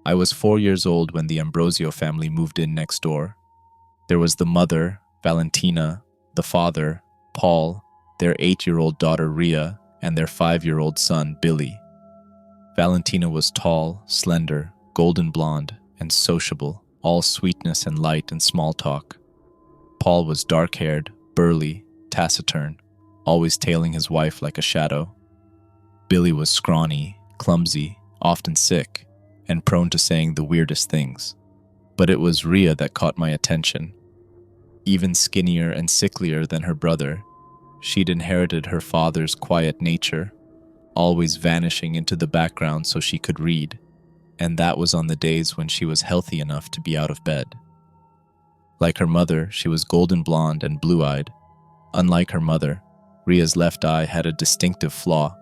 I was 4 years old when the Ambrosio family moved in next door. There was the mother, Valentina, the father, Paul, their 8-year-old daughter Rhea, and their 5-year-old son, Billy. Valentina was tall, slender, golden blonde, and sociable, all sweetness and light and small talk. Paul was dark-haired, burly, taciturn, always tailing his wife like a shadow. Billy was scrawny, clumsy, often sick, and prone to saying the weirdest things. But it was Rhea that caught my attention. Even skinnier and sicklier than her brother, she'd inherited her father's quiet nature, always vanishing into the background so she could read, and that was on the days when she was healthy enough to be out of bed. Like her mother, she was golden blonde and blue-eyed. Unlike her mother, Rhea's left eye had a distinctive flaw,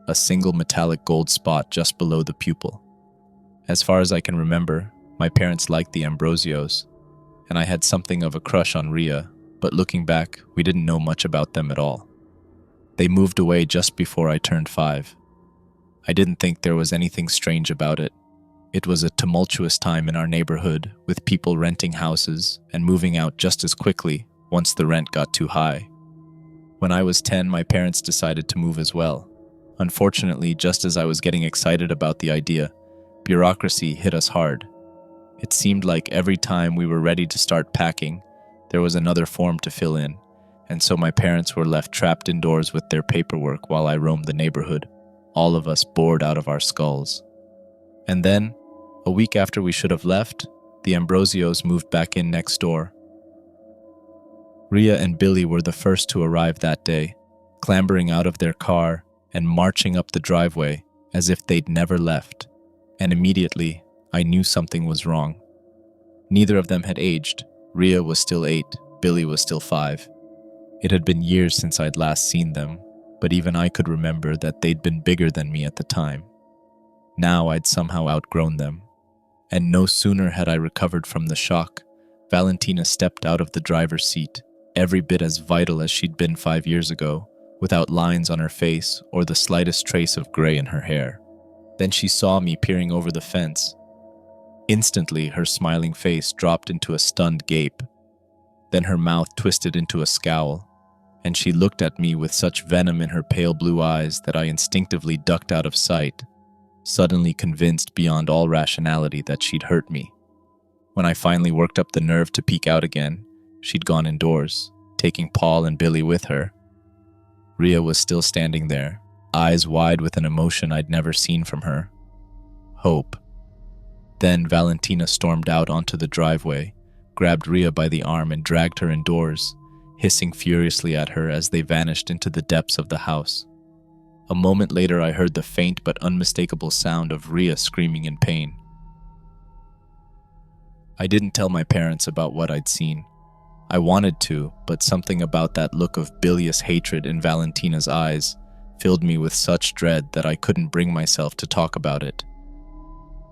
a single metallic gold spot just below the pupil. As far as I can remember, my parents liked the Ambrosios, and I had something of a crush on Rhea, but looking back, we didn't know much about them at all. They moved away just before I turned 5. I didn't think there was anything strange about it. It was a tumultuous time in our neighborhood, with people renting houses and moving out just as quickly once the rent got too high. When I was 10, my parents decided to move as well. Unfortunately, just as I was getting excited about the idea, bureaucracy hit us hard. It seemed like every time we were ready to start packing, there was another form to fill in, and so my parents were left trapped indoors with their paperwork while I roamed the neighborhood, all of us bored out of our skulls. And then, a week after we should have left, the Ambrosios moved back in next door. Rhea and Billy were the first to arrive that day, clambering out of their car and marching up the driveway as if they'd never left, and immediately I knew something was wrong. Neither of them had aged. Rhea was still 8, Billy was still 5. It had been years since I'd last seen them, but even I could remember that they'd been bigger than me at the time. Now I'd somehow outgrown them, and no sooner had I recovered from the shock, Valentina stepped out of the driver's seat, every bit as vital as she'd been 5 years ago, without lines on her face or the slightest trace of gray in her hair. Then she saw me peering over the fence. Instantly, her smiling face dropped into a stunned gape. Then her mouth twisted into a scowl, and she looked at me with such venom in her pale blue eyes that I instinctively ducked out of sight, suddenly convinced beyond all rationality that she'd hurt me. When I finally worked up the nerve to peek out again, she'd gone indoors, taking Paul and Billy with her. Rhea was still standing there, eyes wide with an emotion I'd never seen from her. Hope. Then Valentina stormed out onto the driveway, grabbed Rhea by the arm and dragged her indoors, hissing furiously at her as they vanished into the depths of the house. A moment later, I heard the faint but unmistakable sound of Rhea screaming in pain. I didn't tell my parents about what I'd seen. I wanted to, but something about that look of bilious hatred in Valentina's eyes filled me with such dread that I couldn't bring myself to talk about it.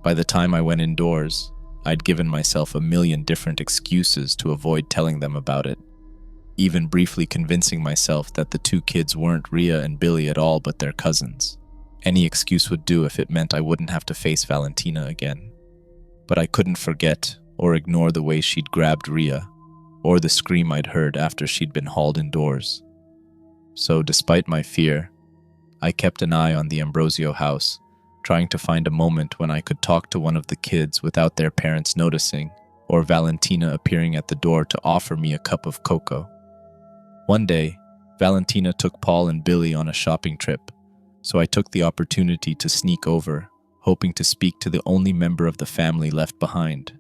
By the time I went indoors, I'd given myself a million different excuses to avoid telling them about it, even briefly convincing myself that the 2 kids weren't Rhea and Billy at all but their cousins. Any excuse would do if it meant I wouldn't have to face Valentina again. But I couldn't forget or ignore the way she'd grabbed Rhea, or the scream I'd heard after she'd been hauled indoors. So, despite my fear, I kept an eye on the Ambrosio house, trying to find a moment when I could talk to one of the kids without their parents noticing, or Valentina appearing at the door to offer me a cup of cocoa. One day, Valentina took Paul and Billy on a shopping trip, so I took the opportunity to sneak over, hoping to speak to the only member of the family left behind.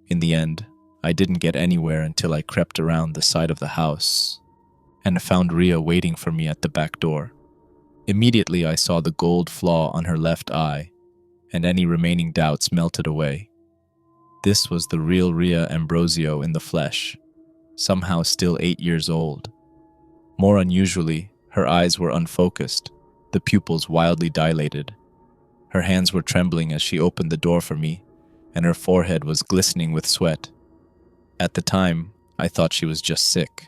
In the end, I didn't get anywhere until I crept around the side of the house and found Rhea waiting for me at the back door. Immediately, I saw the gold flaw on her left eye, and any remaining doubts melted away. This was the real Rhea Ambrosio in the flesh, somehow still 8 years old. More unusually, her eyes were unfocused, the pupils wildly dilated. Her hands were trembling as she opened the door for me, and her forehead was glistening with sweat. At the time, I thought she was just sick,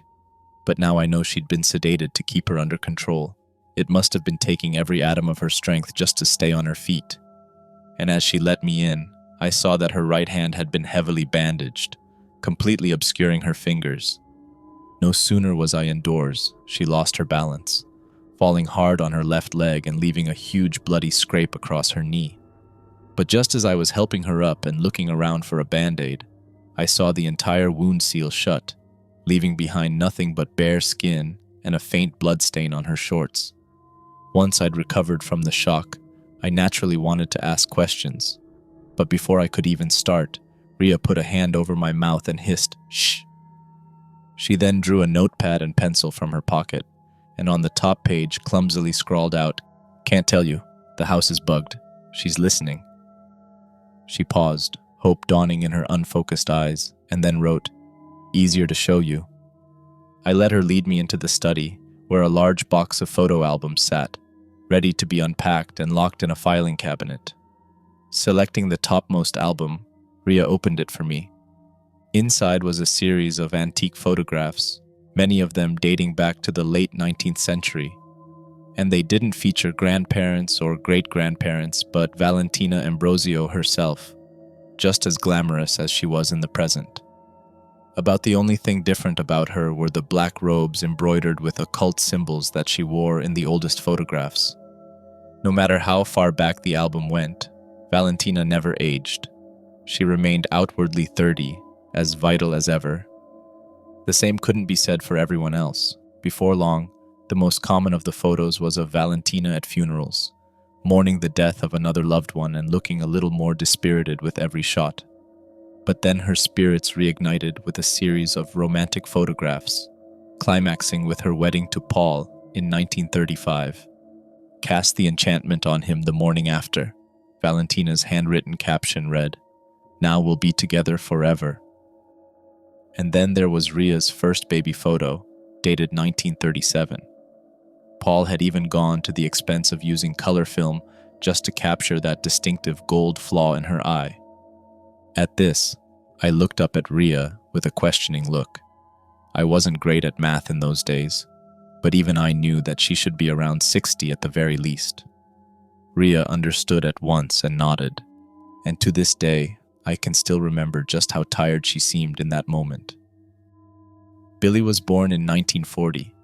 but now I know she'd been sedated to keep her under control. It must have been taking every atom of her strength just to stay on her feet. And as she let me in, I saw that her right hand had been heavily bandaged, completely obscuring her fingers. No sooner was I indoors, she lost her balance, falling hard on her left leg and leaving a huge bloody scrape across her knee. But just as I was helping her up and looking around for a band-aid, I saw the entire wound seal shut, leaving behind nothing but bare skin and a faint bloodstain on her shorts. Once I'd recovered from the shock, I naturally wanted to ask questions. But before I could even start, Rhea put a hand over my mouth and hissed, "Shh." She then drew a notepad and pencil from her pocket, and on the top page clumsily scrawled out, "Can't tell you. The house is bugged. She's listening." She paused, hope dawning in her unfocused eyes, and then wrote, "Easier to show you." I let her lead me into the study, where a large box of photo albums sat, ready to be unpacked and locked in a filing cabinet. Selecting the topmost album, Rhea opened it for me. Inside was a series of antique photographs, many of them dating back to the late 19th century. And they didn't feature grandparents or great-grandparents, but Valentina Ambrosio herself, just as glamorous as she was in the present. About the only thing different about her were the black robes embroidered with occult symbols that she wore in the oldest photographs. No matter how far back the album went, Valentina never aged. She remained outwardly 30, as vital as ever. The same couldn't be said for everyone else. Before long, the most common of the photos was of Valentina at funerals, mourning the death of another loved one and looking a little more dispirited with every shot. But then her spirits reignited with a series of romantic photographs, climaxing with her wedding to Paul in 1935. Cast the enchantment on him the morning after. Valentina's handwritten caption read, "Now we'll be together forever." And then there was Rhea's first baby photo, dated 1937. Paul had even gone to the expense of using color film just to capture that distinctive gold flaw in her eye. At this, I looked up at Rhea with a questioning look. I wasn't great at math in those days, but even I knew that she should be around 60 at the very least. Rhea understood at once and nodded, and to this day, I can still remember just how tired she seemed in that moment. Billy was born in 1940.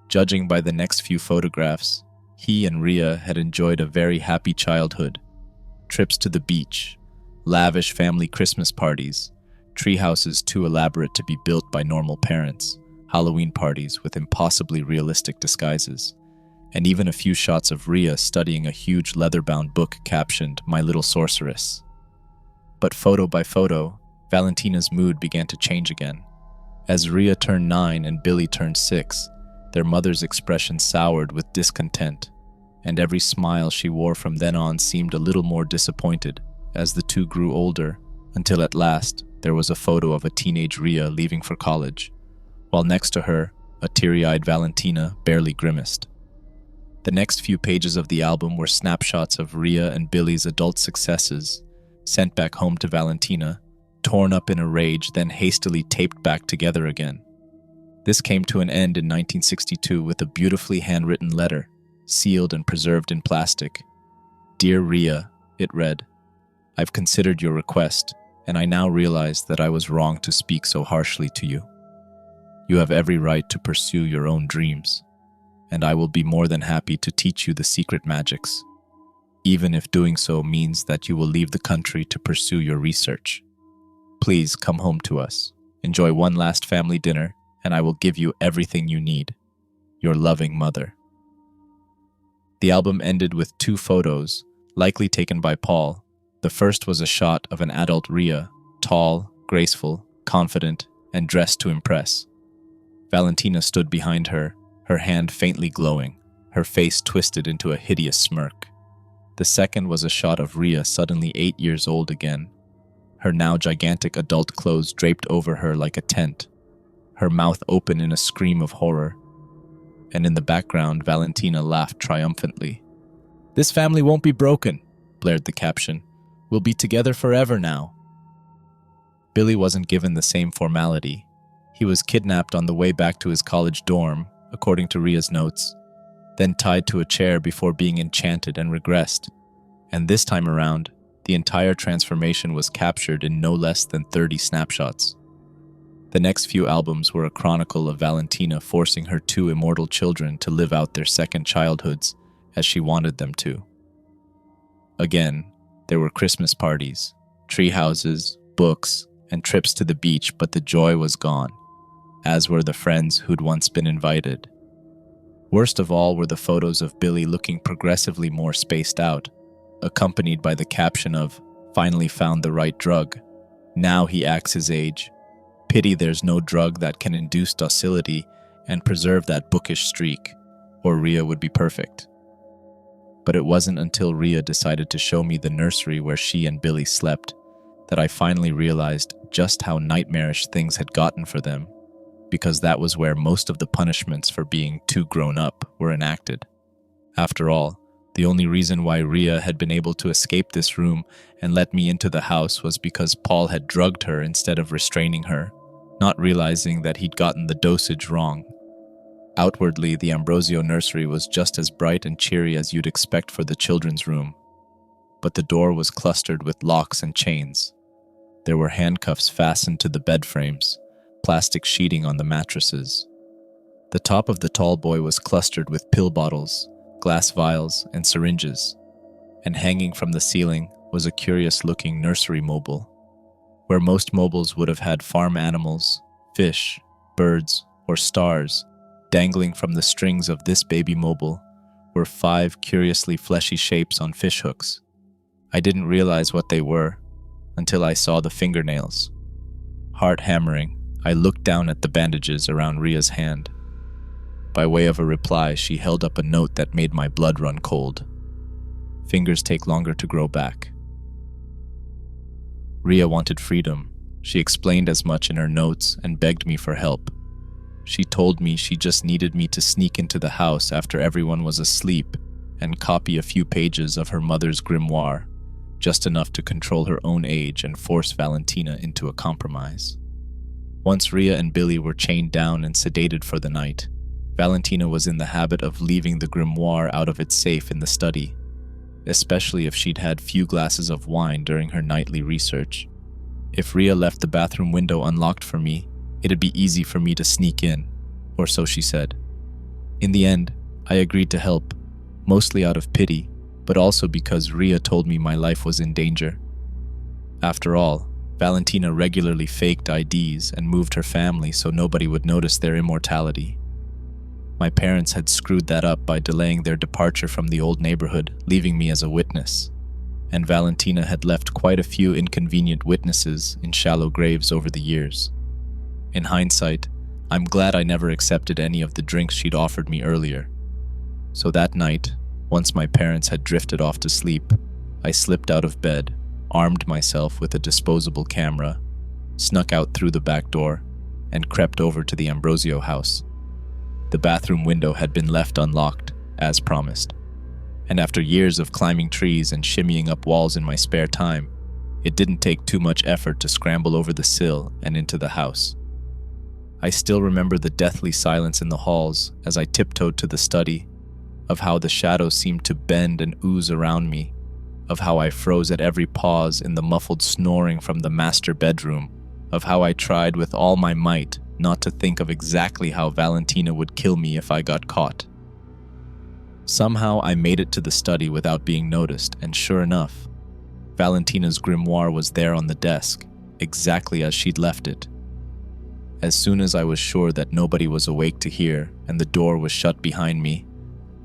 Judging by the next few photographs, he and Rhea had enjoyed a very happy childhood. Trips to the beach, lavish family Christmas parties, treehouses too elaborate to be built by normal parents, Halloween parties with impossibly realistic disguises, and even a few shots of Rhea studying a huge leather-bound book captioned "My Little Sorceress." But photo by photo, Valentina's mood began to change again. As Rhea turned 9 and Billy turned 6, their mother's expression soured with discontent, and every smile she wore from then on seemed a little more disappointed as the two grew older, until at last there was a photo of a teenage Rhea leaving for college, while next to her, a teary-eyed Valentina barely grimaced. The next few pages of the album were snapshots of Rhea and Billy's adult successes, sent back home to Valentina, torn up in a rage, then hastily taped back together again. This came to an end in 1962 with a beautifully handwritten letter, sealed and preserved in plastic. "Dear Rhea," it read, "I've considered your request, and I now realize that I was wrong to speak so harshly to you. You have every right to pursue your own dreams, and I will be more than happy to teach you the secret magics, even if doing so means that you will leave the country to pursue your research. Please come home to us, enjoy one last family dinner, and I will give you everything you need. Your loving mother." The album ended with 2 photos, likely taken by Paul. The first was a shot of an adult Rhea, tall, graceful, confident, and dressed to impress. Valentina stood behind her, her hand faintly glowing, her face twisted into a hideous smirk. The second was a shot of Rhea suddenly 8 years old again, her now gigantic adult clothes draped over her like a tent, her mouth open in a scream of horror. And in the background, Valentina laughed triumphantly. "This family won't be broken," blared the caption. "We'll be together forever now." Billy wasn't given the same formality. He was kidnapped on the way back to his college dorm, according to Rhea's notes, then tied to a chair before being enchanted and regressed. And this time around, The entire transformation was captured in no less than 30 snapshots. The next few albums were a chronicle of Valentina forcing her two immortal children to live out their second childhoods as she wanted them to. Again, there were Christmas parties, tree houses, books, and trips to the beach, but the joy was gone, as were the friends who'd once been invited. Worst of all were the photos of Billy looking progressively more spaced out, accompanied by the caption of, "Finally found the right drug. Now he acts his age. Pity there's no drug that can induce docility and preserve that bookish streak, or Rhea would be perfect." But it wasn't until Rhea decided to show me the nursery where she and Billy slept that I finally realized just how nightmarish things had gotten for them, because that was where most of the punishments for being too grown up were enacted. After all, the only reason why Rhea had been able to escape this room and let me into the house was because Paul had drugged her instead of restraining her, not realizing that he'd gotten the dosage wrong. Outwardly, the Ambrosio nursery was just as bright and cheery as you'd expect for the children's room, but the door was clustered with locks and chains. There were handcuffs fastened to the bed frames, plastic sheeting on the mattresses. The top of the tall boy was clustered with pill bottles, glass vials, and syringes, and hanging from the ceiling was a curious-looking nursery mobile. Where most mobiles would have had farm animals, fish, birds, or stars, dangling from the strings of this baby mobile were 5 curiously fleshy shapes on fishhooks. I didn't realize what they were until I saw the fingernails. Heart hammering, I looked down at the bandages around Rhea's hand. By way of a reply, she held up a note that made my blood run cold. Fingers take longer to grow back. Rhea wanted freedom. She explained as much in her notes and begged me for help. She told me she just needed me to sneak into the house after everyone was asleep and copy a few pages of her mother's grimoire, just enough to control her own age and force Valentina into a compromise. Once Rhea and Billy were chained down and sedated for the night, Valentina was in the habit of leaving the grimoire out of its safe in the study, especially if she'd had few glasses of wine during her nightly research. If Rhea left the bathroom window unlocked for me, it'd be easy for me to sneak in, or so she said. In the end, I agreed to help, mostly out of pity, but also because Rhea told me my life was in danger. After all, Valentina regularly faked IDs and moved her family so nobody would notice their immortality. My parents had screwed that up by delaying their departure from the old neighborhood, leaving me as a witness, and Valentina had left quite a few inconvenient witnesses in shallow graves over the years. In hindsight, I'm glad I never accepted any of the drinks she'd offered me earlier. So that night, once my parents had drifted off to sleep, I slipped out of bed, armed myself with a disposable camera, snuck out through the back door, and crept over to the Ambrosio house. The bathroom window had been left unlocked, as promised, and after years of climbing trees and shimmying up walls in my spare time, it didn't take too much effort to scramble over the sill and into the house. I still remember the deathly silence in the halls as I tiptoed to the study, of how the shadows seemed to bend and ooze around me, of how I froze at every pause in the muffled snoring from the master bedroom, of how I tried with all my might not to think of exactly how Valentina would kill me if I got caught. Somehow I made it to the study without being noticed, and sure enough, Valentina's grimoire was there on the desk, exactly as she'd left it. As soon as I was sure that nobody was awake to hear and the door was shut behind me,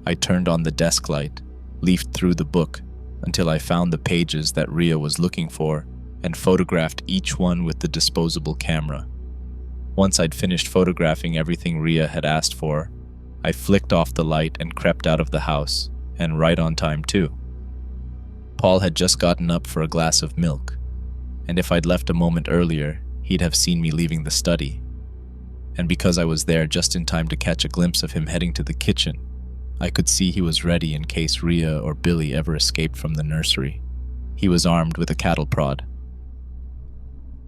I turned on the desk light, leafed through the book until I found the pages that Rhea was looking for and photographed each one with the disposable camera. Once I'd finished photographing everything Rhea had asked for, I flicked off the light and crept out of the house, and right on time too. Paul had just gotten up for a glass of milk, and if I'd left a moment earlier, he'd have seen me leaving the study. And because I was there just in time to catch a glimpse of him heading to the kitchen, I could see he was ready in case Rhea or Billy ever escaped from the nursery. He was armed with a cattle prod.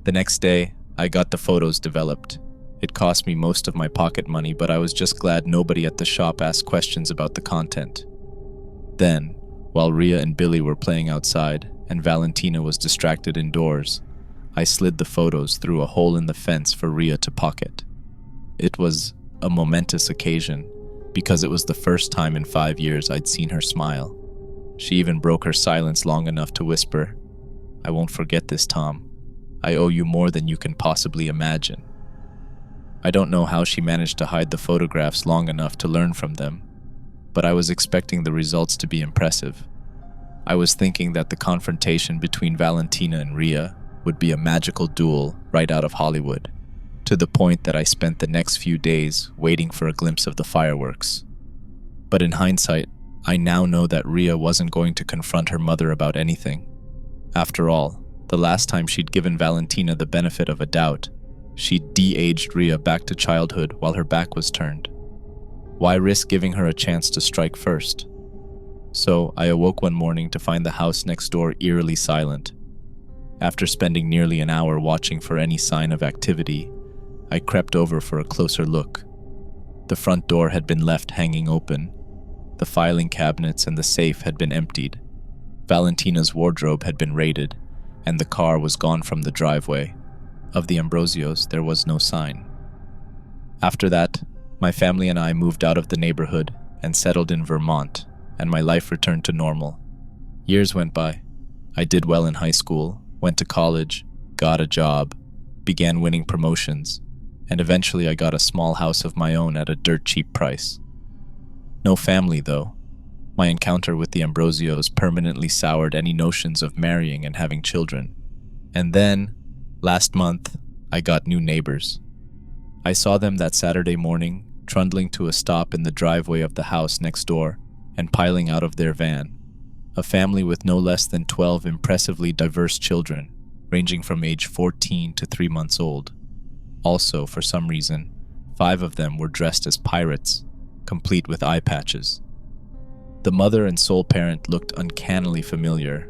The next day, I got the photos developed. It cost me most of my pocket money, but I was just glad nobody at the shop asked questions about the content. Then, while Rhea and Billy were playing outside, and Valentina was distracted indoors, I slid the photos through a hole in the fence for Rhea to pocket. It was a momentous occasion because it was the first time in 5 years I'd seen her smile. She even broke her silence long enough to whisper, "I won't forget this, Tom. I owe you more than you can possibly imagine." I don't know how she managed to hide the photographs long enough to learn from them, but I was expecting the results to be impressive. I was thinking that the confrontation between Valentina and Rhea would be a magical duel right out of Hollywood, to the point that I spent the next few days waiting for a glimpse of the fireworks. But in hindsight, I now know that Rhea wasn't going to confront her mother about anything. After all, the last time she'd given Valentina the benefit of a doubt, she'd de-aged Rhea back to childhood while her back was turned. Why risk giving her a chance to strike first? So I awoke one morning to find the house next door eerily silent. After spending nearly an hour watching for any sign of activity, I crept over for a closer look. The front door had been left hanging open. The filing cabinets and the safe had been emptied. Valentina's wardrobe had been raided, and the car was gone from the driveway. Of the Ambrosios, there was no sign. After that, my family and I moved out of the neighborhood and settled in Vermont, and my life returned to normal. Years went by. I did well in high school, went to college, got a job, began winning promotions, and eventually I got a small house of my own at a dirt cheap price. No family, though. My encounter with the Ambrosios permanently soured any notions of marrying and having children. And then, last month, I got new neighbors. I saw them that Saturday morning, trundling to a stop in the driveway of the house next door and piling out of their van. A family with no less than 12 impressively diverse children, ranging from age 14 to 3 months old. Also, for some reason, 5 of them were dressed as pirates, complete with eye patches. The mother and sole parent looked uncannily familiar.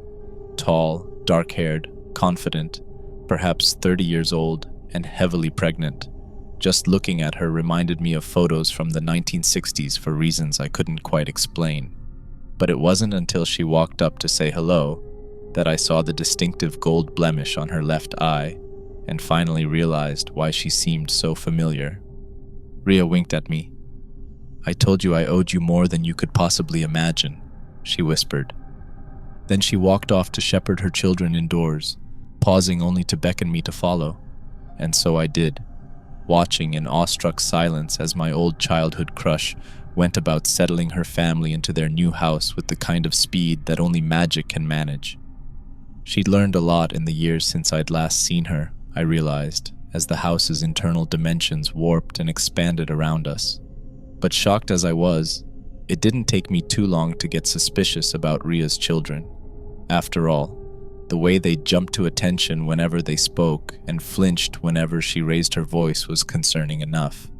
Tall, dark-haired, confident, perhaps 30 years old, and heavily pregnant. Just looking at her reminded me of photos from the 1960s for reasons I couldn't quite explain. But it wasn't until she walked up to say hello that I saw the distinctive gold blemish on her left eye and finally realized why she seemed so familiar. Rhea winked at me. "I told you I owed you more than you could possibly imagine," she whispered. Then she walked off to shepherd her children indoors, pausing only to beckon me to follow. And so I did, watching in awestruck silence as my old childhood crush went about settling her family into their new house with the kind of speed that only magic can manage. She'd learned a lot in the years since I'd last seen her, I realized, as the house's internal dimensions warped and expanded around us. But shocked as I was, it didn't take me too long to get suspicious about Rhea's children. After all, the way they jumped to attention whenever they spoke and flinched whenever she raised her voice was concerning enough,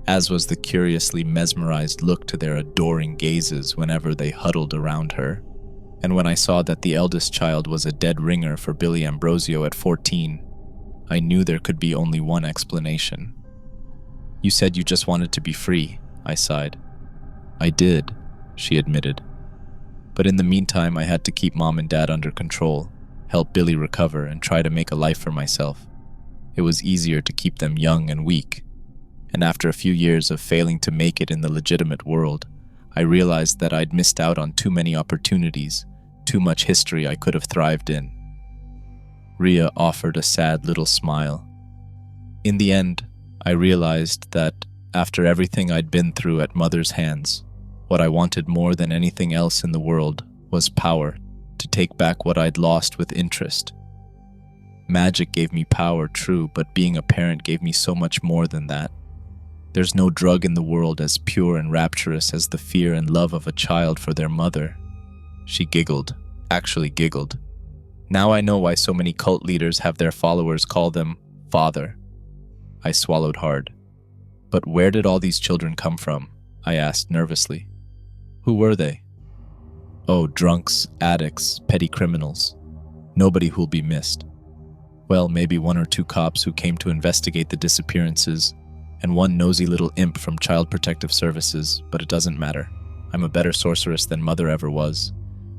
as was the curiously mesmerized look to their adoring gazes whenever they huddled around her. And when I saw that the eldest child was a dead ringer for Billy Ambrosio at 14, I knew there could be only one explanation. "You said you just wanted to be free," I sighed. "I did," she admitted. "But in the meantime, I had to keep Mom and Dad under control, help Billy recover, and try to make a life for myself. It was easier to keep them young and weak. And after a few years of failing to make it in the legitimate world, I realized that I'd missed out on too many opportunities, too much history I could have thrived in." Rhea offered a sad little smile. In the end, I realized that, after everything I'd been through at Mother's hands, what I wanted more than anything else in the world was power to take back what I'd lost with interest. Magic gave me power, true, but being a parent gave me so much more than that. There's no drug in the world as pure and rapturous as the fear and love of a child for their mother. She giggled, actually giggled. Now I know why so many cult leaders have their followers call them Father. I swallowed hard. But where did all these children come from? I asked nervously. Who were they? Oh, drunks, addicts, petty criminals. Nobody who'll be missed. Well, maybe 1 or 2 cops who came to investigate the disappearances, and 1 nosy little imp from Child Protective Services, but it doesn't matter. I'm a better sorceress than Mother ever was,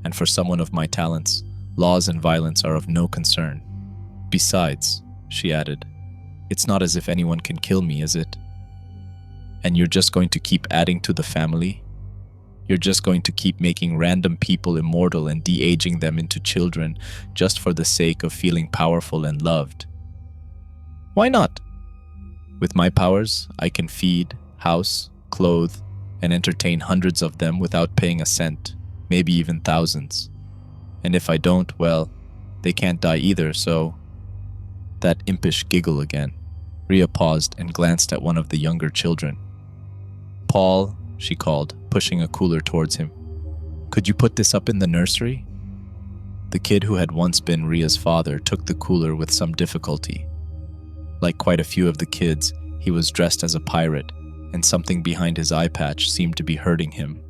and for someone of my talents, Laws and violence are of no concern. Besides, she added, it's not as if anyone can kill me, is it? And you're just going to keep adding to the family? You're just going to keep making random people immortal and de-aging them into children just for the sake of feeling powerful and loved? Why not? With my powers, I can feed, house, clothe, and entertain hundreds of them without paying a cent, maybe even thousands. And if I don't, well, they can't die either, so... That impish giggle again. Rhea paused and glanced at one of the younger children. Paul, she called, pushing a cooler towards him. Could you put this up in the nursery? The kid who had once been Rhea's father took the cooler with some difficulty. Like quite a few of the kids, he was dressed as a pirate, and something behind his eye patch seemed to be hurting him.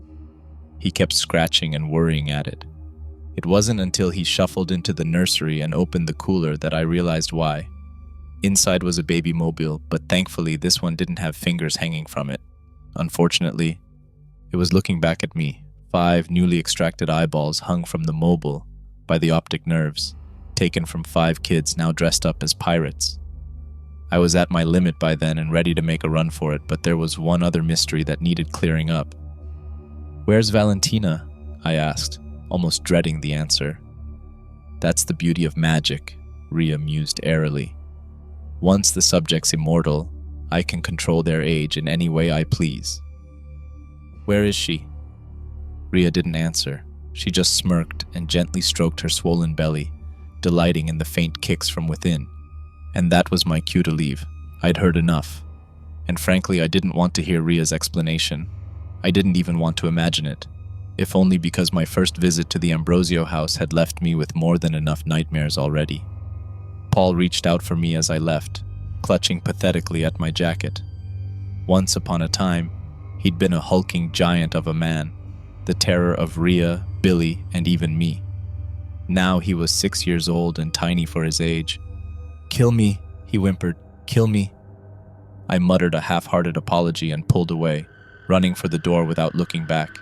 He kept scratching and worrying at it. It wasn't until he shuffled into the nursery and opened the cooler that I realized why. Inside was a baby mobile, but thankfully this one didn't have fingers hanging from it. Unfortunately, it was looking back at me, 5 newly extracted eyeballs hung from the mobile by the optic nerves, taken from 5 kids now dressed up as pirates. I was at my limit by then and ready to make a run for it, but there was one other mystery that needed clearing up. Where's Valentina? I asked, almost dreading the answer. That's the beauty of magic, Rhea mused airily. Once the subject's immortal, I can control their age in any way I please. Where is she? Rhea didn't answer. She just smirked and gently stroked her swollen belly, delighting in the faint kicks from within. And that was my cue to leave. I'd heard enough. And frankly, I didn't want to hear Rhea's explanation. I didn't even want to imagine it, if only because my first visit to the Ambrosio house had left me with more than enough nightmares already. Paul reached out for me as I left, clutching pathetically at my jacket. Once upon a time, he'd been a hulking giant of a man, the terror of Rhea, Billy, and even me. Now he was 6 years old and tiny for his age. Kill me, he whimpered, kill me. I muttered a half-hearted apology and pulled away, running for the door without looking back.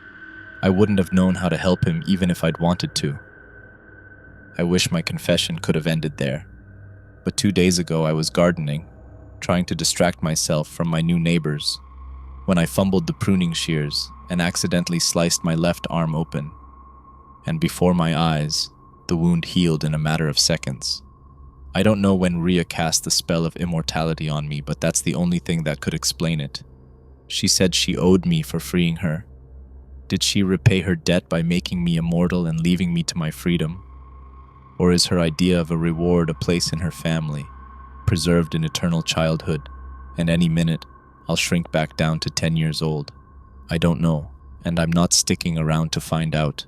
I wouldn't have known how to help him even if I'd wanted to. I wish my confession could have ended there. But 2 days ago I was gardening, trying to distract myself from my new neighbors, when I fumbled the pruning shears and accidentally sliced my left arm open. And before my eyes, the wound healed in a matter of seconds. I don't know when Rhea cast the spell of immortality on me, but that's the only thing that could explain it. She said she owed me for freeing her. Did she repay her debt by making me immortal and leaving me to my freedom? Or is her idea of a reward a place in her family, preserved in eternal childhood, and any minute I'll shrink back down to 10 years old? I don't know, and I'm not sticking around to find out.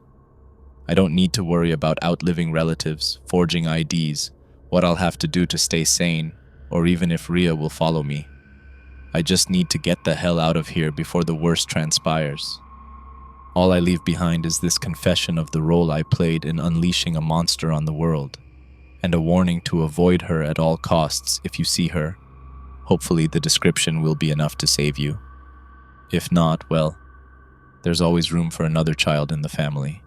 I don't need to worry about outliving relatives, forging IDs, what I'll have to do to stay sane, or even if Rhea will follow me. I just need to get the hell out of here before the worst transpires. All I leave behind is this confession of the role I played in unleashing a monster on the world, and a warning to avoid her at all costs if you see her. Hopefully the description will be enough to save you. If not, well, there's always room for another child in the family.